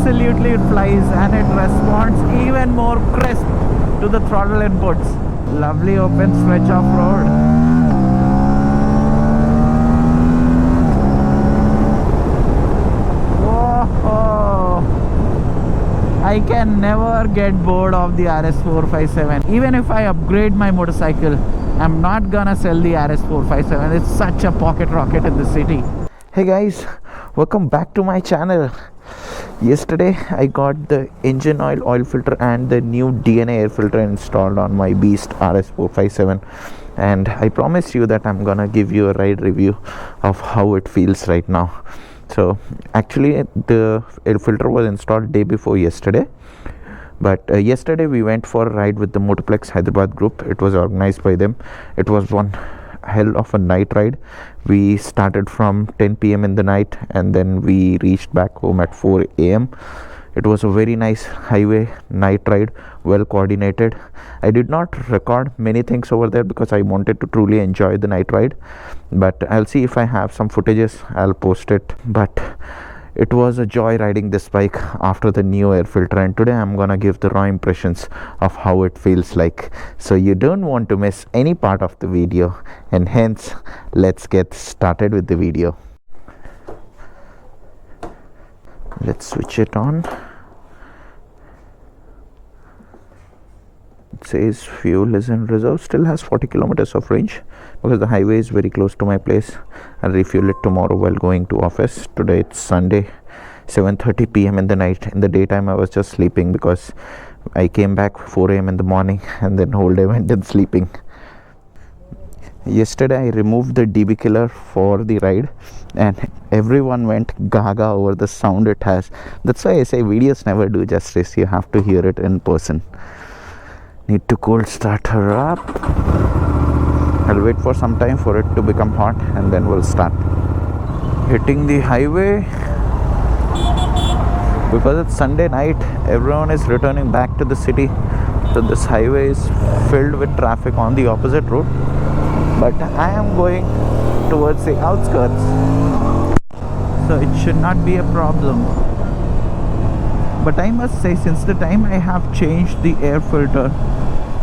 absolutely it flies, and it responds even more crisp to the throttle inputs. Lovely open stretch of road. Whoa! I can never get bored of the RS457. Even if I upgrade my motorcycle, I'm not gonna sell the RS457. It's such a pocket rocket in the city. Hey guys, welcome back to my channel. Yesterday I got the engine oil filter and the new DNA air filter installed on my beast RS457, and I promise you that I'm gonna give you a ride review of how it feels right now. So actually the air filter was installed day before yesterday, but yesterday we went for a ride with the Motorplex Hyderabad group. It was organized by them. It was one hell of a night ride. We started from 10 p.m. in the night, and then we reached back home at 4 a.m. It was a very nice highway night ride, well coordinated. I did not record many things over there because I wanted to truly enjoy the night ride, but I'll see if I have some footages, I'll post it. But it was a joy riding this bike after the new air filter, and today I'm gonna give the raw impressions of how it feels like. So you don't want to miss any part of the video, and hence let's get started with the video. Let's switch it on. It says fuel is in reserve. Still has 40 kilometers of range because the highway is very close to my place. I'll refuel it tomorrow while going to office. Today it's Sunday, 7:30 p.m. in the night. In the daytime I was just sleeping because I came back 4 a.m. in the morning, and then whole day went in sleeping. Yesterday I removed the DB killer for the ride, and everyone went gaga over the sound it has. That's why I say videos never do justice. You have to hear it in person. Need to cold start her up. I'll wait for some time for it to become hot, and then we'll start. Hitting the highway. Because it's Sunday night, everyone is returning back to the city, so this highway is filled with traffic on the opposite route. But I am going towards the outskirts, so it should not be a problem. But I must say, since the time I have changed the air filter,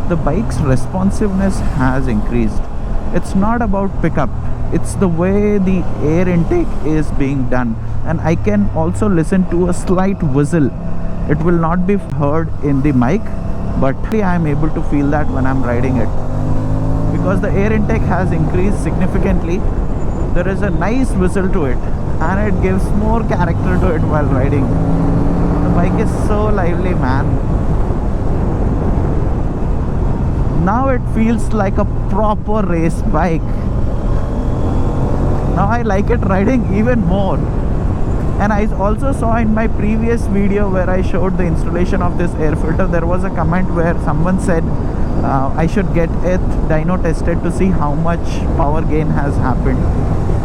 the bike's responsiveness has increased. It's not about pickup, it's the way the air intake is being done. And I can also listen to a slight whistle. It will not be heard in the mic, but I am able to feel that when I'm riding it. Because the air intake has increased significantly, there is a nice whistle to it, and it gives more character to it while riding. The bike is so lively, man. Now it feels like a proper race bike. Now I like it riding even more. And I also saw in my previous video where I showed the installation of this air filter, there was a comment where someone said I should get it dyno tested to see how much power gain has happened.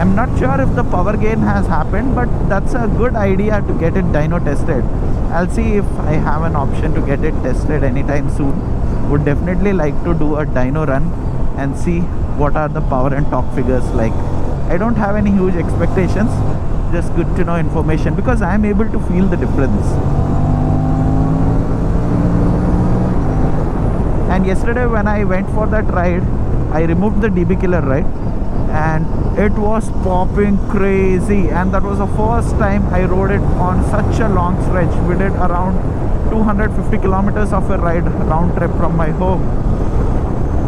I'm not sure if the power gain has happened, but that's a good idea to get it dyno tested. I'll see if I have an option to get it tested anytime soon. Would definitely like to do a dyno run and see what are the power and torque figures like. I don't have any huge expectations, just good to know information because I am able to feel the difference. And yesterday when I went for that ride, I removed the DB killer, right? And it was popping crazy, and that was the first time I rode it on such a long stretch. We did around 250 kilometers of a ride round trip from my home,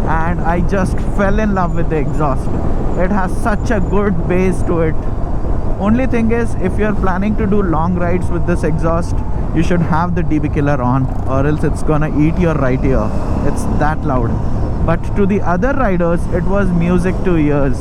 and I just fell in love with the exhaust. It has such a good bass to it. Only thing is, if you're planning to do long rides with this exhaust, you should have the DB killer on, or else it's gonna eat your right ear. It's that loud. But to the other riders, it was music to ears.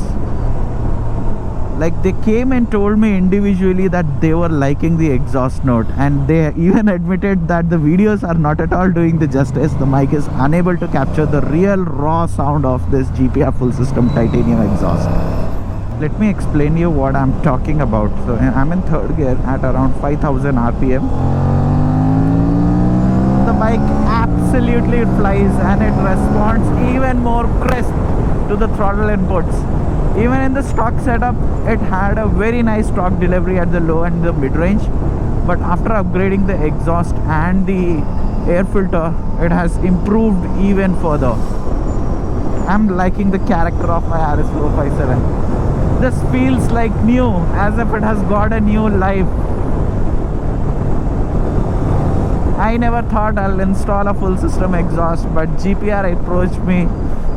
Like, they came and told me individually that they were liking the exhaust note, and they even admitted that the videos are not at all doing the justice. The mic is unable to capture the real raw sound of this GPR full system titanium exhaust. Let me explain you what I'm talking about. So I'm in third gear at around 5000 RPM. The bike absolutely flies, and it responds even more crisp to the throttle inputs. Even in the stock setup, it had a very nice torque delivery at the low and the mid range, but after upgrading the exhaust and the air filter, it has improved even further. I'm liking the character of my RS 457. This feels like new, as if it has got a new life. I never thought I'll install a full system exhaust, but GPR approached me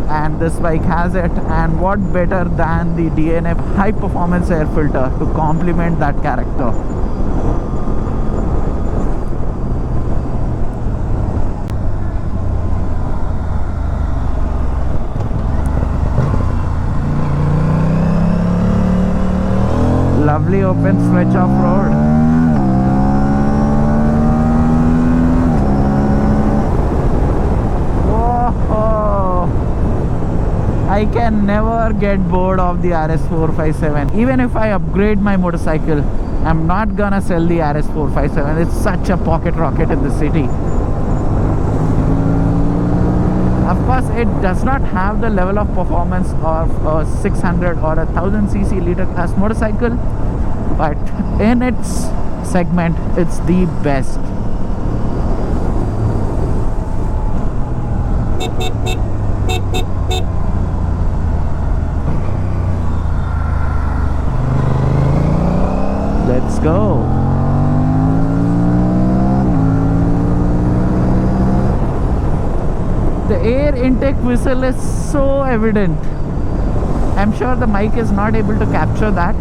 and this bike has it, and what better than the DNF high performance air filter to complement that character. Lovely open stretch of road. I can never get bored of the RS 457. Even if I upgrade my motorcycle, I'm not gonna sell the RS 457. It's such a pocket rocket in the city. Of course, it does not have the level of performance of a 600 or a 1000cc liter class motorcycle, but in its segment, it's the best. Let's go. The air intake whistle is so evident. I'm sure the mic is not able to capture that,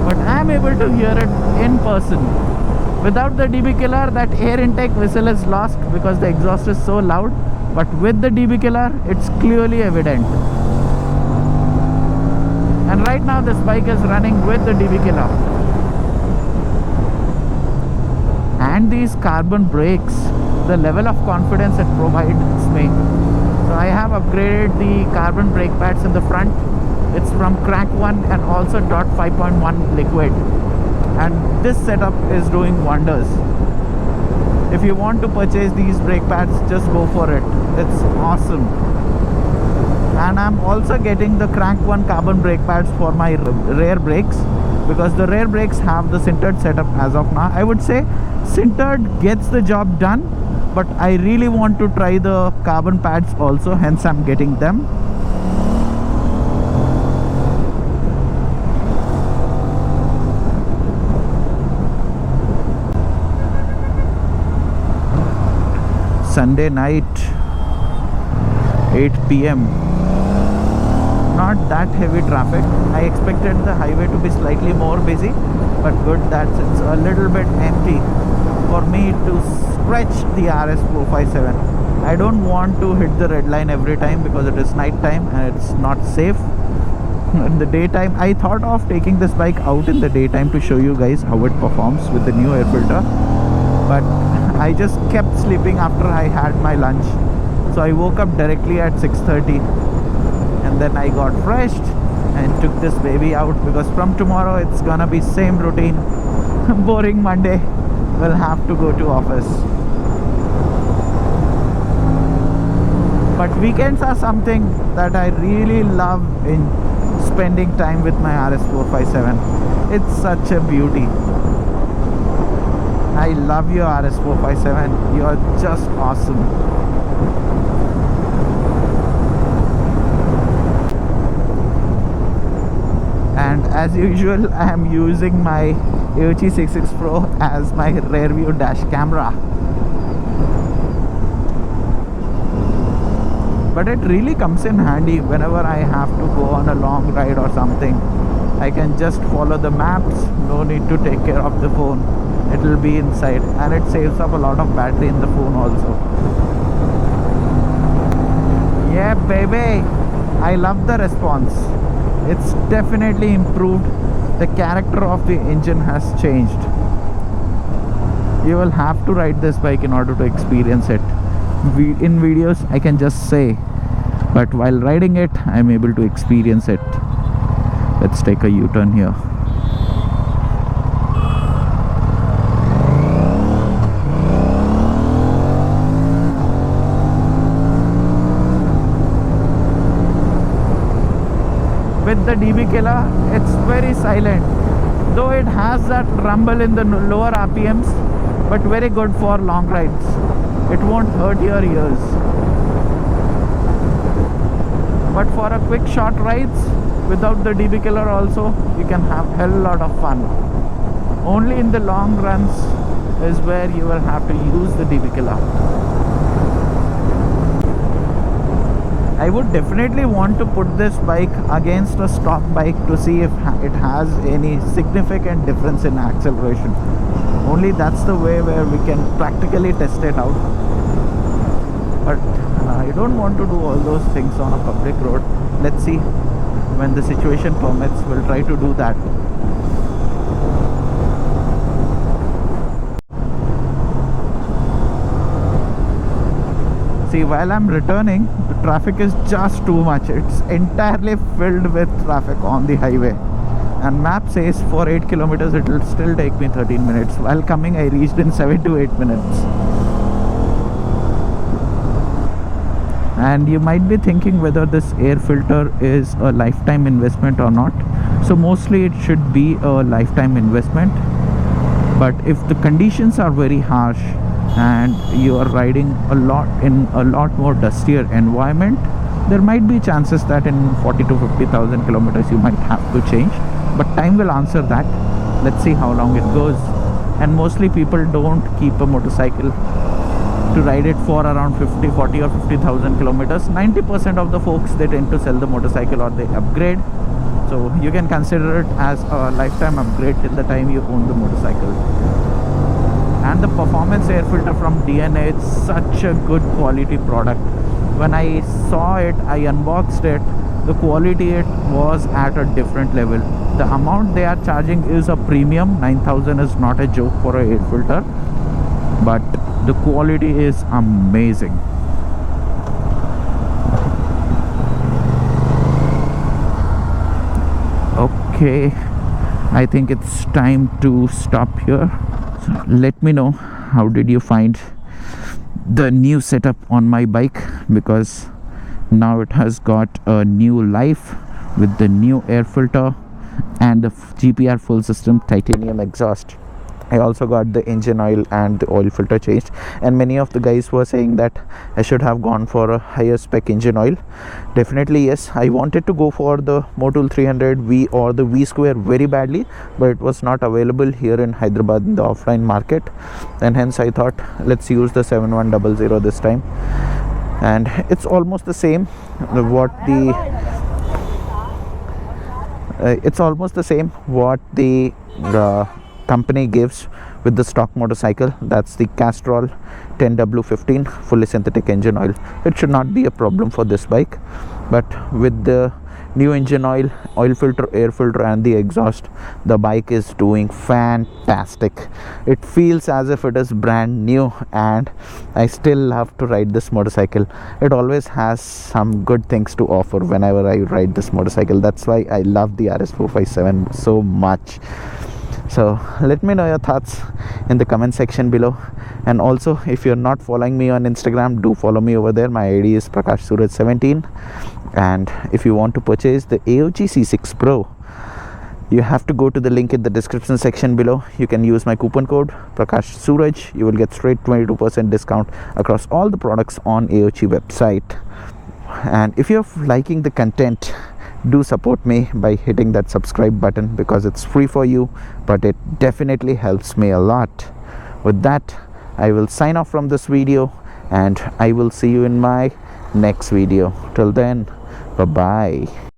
but I'm able to hear it in person. Without the DB killer, that air intake whistle is lost because the exhaust is so loud, but with the DB killer, it's clearly evident. And right now this bike is running with the DB killer. And these carbon brakes, the level of confidence it provides me. So I have upgraded the carbon brake pads in the front. It's from Crack 1 and also DOT 5.1 liquid. And this setup is doing wonders. If you want to purchase these brake pads, just go for it. It's awesome. And I'm also getting the Crack 1 carbon brake pads for my rear brakes, because the rear brakes have the sintered setup as of now. I would say sintered gets the job done, but I really want to try the carbon pads also, hence I'm getting them. Sunday night, 8 PM. Not that heavy traffic. I expected the highway to be slightly more busy, but good that it's a little bit empty for me to stretch the RS 457. I don't want to hit the red line every time because it is night time and it's not safe. In the daytime, I thought of taking this bike out in the daytime to show you guys how it performs with the new air filter, but I just kept sleeping after I had my lunch. So I woke up directly at 6:30 and then I got fresh and took this baby out, because from tomorrow it's gonna be same routine. Boring Monday, we'll have to go to office. But weekends are something that I really love in spending time with my RS 457. It's such a beauty. I love your RS 457. You are just awesome. And as usual, I am using my Aoocci 66 Pro as my rear view dash camera. But it really comes in handy whenever I have to go on a long ride or something. I can just follow the maps, no need to take care of the phone. It will be inside, and it saves up a lot of battery in the phone also. Yeah, baby, I love the response. It's definitely improved. The character of the engine has changed. You will have to ride this bike in order to experience it. In videos I can just say, but while riding it I'm able to experience it. Let's take a U-turn here. With the DB killer, it's very silent. though it has that rumble in the lower RPMs, but very good for long rides. It won't hurt your ears. But for a quick short rides without the DB killer also, you can have hell lot of fun. Only in the long runs is where you will have to use the DB killer. I would definitely want to put this bike against a stock bike to see if it has any significant difference in acceleration. Only that's the way where we can practically test it out. But I don't want to do all those things on a public road. Let's see, when the situation permits, we'll try to do that. See, while I'm returning, the traffic is just too much. It's entirely filled with traffic on the highway. And map says for 8 kilometers it will still take me 13 minutes. While coming, I reached in 7 to 8 minutes. And you might be thinking whether this air filter is a lifetime investment or not. So mostly it should be a lifetime investment. But if the conditions are very harsh and you are riding a lot in a lot more dustier environment, there might be chances that in 40 to 50,000 kilometers you might have to change. But time will answer that. Let's see how long it goes. And mostly people don't keep a motorcycle to ride it for around 50, 40 or 50,000 kilometers. 90% of the folks, they tend to sell the motorcycle or they upgrade. So you can consider it as a lifetime upgrade till the time you own the motorcycle. And the performance air filter from DNA, it's such a good quality product. When I saw it, I unboxed it, the quality, it was at a different level. The amount they are charging is a premium. 9,000 is not a joke for an air filter, but the quality is amazing. Okay, I think it's time to stop here. So let me know, how did you find the new setup on my bike, because now it has got a new life with the new air filter and the GPR full system titanium exhaust. I also got the engine oil and the oil filter changed, and many of the guys were saying that I should have gone for a higher spec engine oil. Definitely yes, I wanted to go for the Motul 300V or the V Square very badly, but it was not available here in Hyderabad in the offline market, and hence I thought let's use the 7100 this time. And it's almost the same what the company gives with the stock motorcycle. That's the Castrol 10W15 fully synthetic engine oil. It should not be a problem for this bike, but with the new engine oil, oil filter, air filter and the exhaust, the bike is doing fantastic. It feels as if it is brand new, and I still love to ride this motorcycle. It always has some good things to offer whenever I ride this motorcycle. That's why I love the RS457 so much. So let me know your thoughts in the comment section below. And also, if you're not following me on Instagram, do follow me over there. My ID is PrakashSuraj17. And if you want to purchase the Aoocci C6 Pro, you have to go to the link in the description section below. You can use my coupon code PrakashSuraj. You will get straight 22% discount across all the products on Aoocci website. And if you're liking the content, do support me by hitting that subscribe button, because it's free for you, but it definitely helps me a lot. With that, I will sign off from this video, and I will see you in my next video. Till then, bye bye.